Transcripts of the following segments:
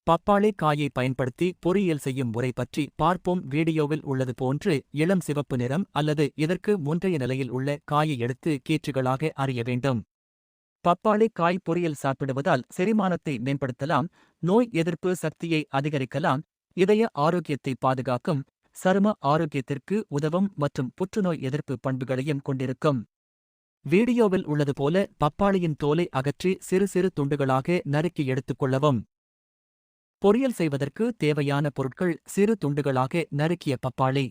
பப்பாளி காயை பயன்படுத்தி பொரியல் செய்யும் முறை பற்றி பார்ப்போம். வீடியோவில் உள்ளது போன்று இளம் சிவப்பு நிறம் அல்லது இதற்கு முந்தைய நிலையில் உள்ள காயை எடுத்து கீற்றுகளாக அறிய வேண்டும். பப்பாளி காய் பொரியல் சாப்பிடுவதால் செரிமானத்தை மேம்படுத்தலாம், நோய் எதிர்ப்பு சக்தியை அதிகரிக்கலாம், இதய ஆரோக்கியத்தை பாதுகாக்கும், சரும ஆரோக்கியத்திற்கு உதவும் மற்றும் புற்றுநோய் எதிர்ப்பு பண்புகளையும் கொண்டிருக்கும். வீடியோவில் உள்ளது போல பப்பாளியின் தோலை அகற்றி சிறு சிறு துண்டுகளாக நறுக்கி எடுத்துக் கொள்ளவும். பொரியல் செய்வதற்கு தேவையான பொருட்கள்: சிறு துண்டுகளாக நறுக்கிய பப்பாளி,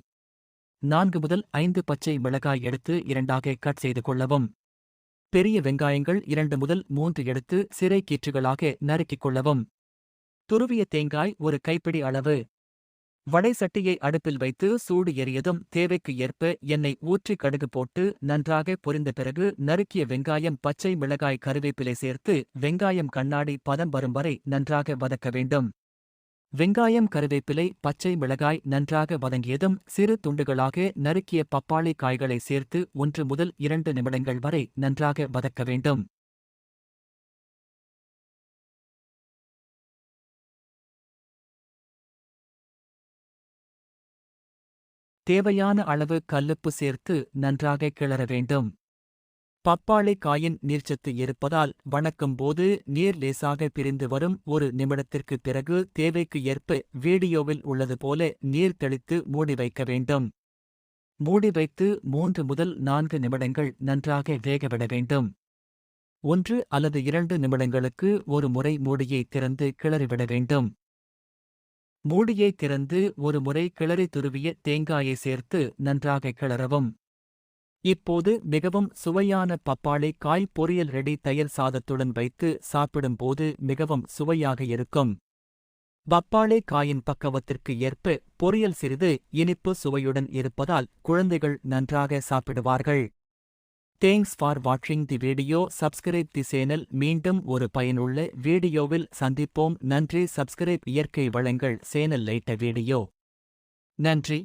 4 முதல் 5 பச்சை மிளகாய் எடுத்து இரண்டாக கட் செய்து கொள்ளவும். பெரிய வெங்காயங்கள் 2 முதல் 3 எடுத்து சிறை கீற்றுகளாக நறுக்கிக் கொள்ளவும். துருவிய தேங்காய் 1 கைப்பிடி அளவு. வடை சட்டியை அடுப்பில் வைத்து சூடு எரியதும் தேவைக்கு ஏற்ப எண்ணெய் ஊற்றி கடுகு போட்டு நன்றாக பொரிந்த பிறகு நறுக்கிய வெங்காயம், பச்சை மிளகாய், கருவேப்பிலை சேர்த்து வெங்காயம் கண்ணாடி பதம் வரும் வரை நன்றாக வதக்க வேண்டும். வெங்காயம், கருவேப்பிலை, பச்சை மிளகாய் நன்றாக வதங்கியதும் சிறு துண்டுகளாக நறுக்கிய பப்பாளி காய்களை சேர்த்து 1 முதல் 2 நிமிடங்கள் வரை நன்றாக வதக்க வேண்டும். தேவையான அளவு கல்லுப்பு சேர்த்து நன்றாக கிளற வேண்டும். பப்பாளி காயின் நீர்ச்சத்து இருப்பதால் வணக்கும் போது நீர் லேசாக பிரிந்து வரும். 1 நிமிடத்திற்கு பிறகு தேவைக்கு ஏற்ப வீடியோவில் உள்ளது போல நீர் தெளித்து மூடி வைக்க வேண்டும். மூடி வைத்து 3 முதல் 4 நிமிடங்கள் நன்றாக வேகவிட வேண்டும். 1 அல்லது 2 நிமிடங்களுக்கு ஒரு முறை மூடியை திறந்து கிளறிவிட வேண்டும். மூடியை திறந்து ஒரு முறை கிளறி துருவிய தேங்காயை சேர்த்து நன்றாக கிளறவும். இப்போது மிகவும் சுவையான பப்பாளி காய் பொரியல் ரெடி. தயிர் சாதத்துடன் வைத்து சாப்பிடும்போது மிகவும் சுவையாக இருக்கும். பப்பாளி காயின் பக்குவத்திற்கு ஏற்ப பொரியல் சிறிது இனிப்பு சுவையுடன் இருப்பதால் குழந்தைகள் நன்றாக சாப்பிடுவார்கள். தேங்க்ஸ் ஃபார் வாட்சிங் the video. Subscribe the channel. மீண்டும் ஒரு பயனுள்ள வீடியோவில் சந்திப்போம். நன்றி. சப்ஸ்கிரைப். இயற்கை வளங்கள் சேனல் லைட்ட வீடியோ. நன்றி.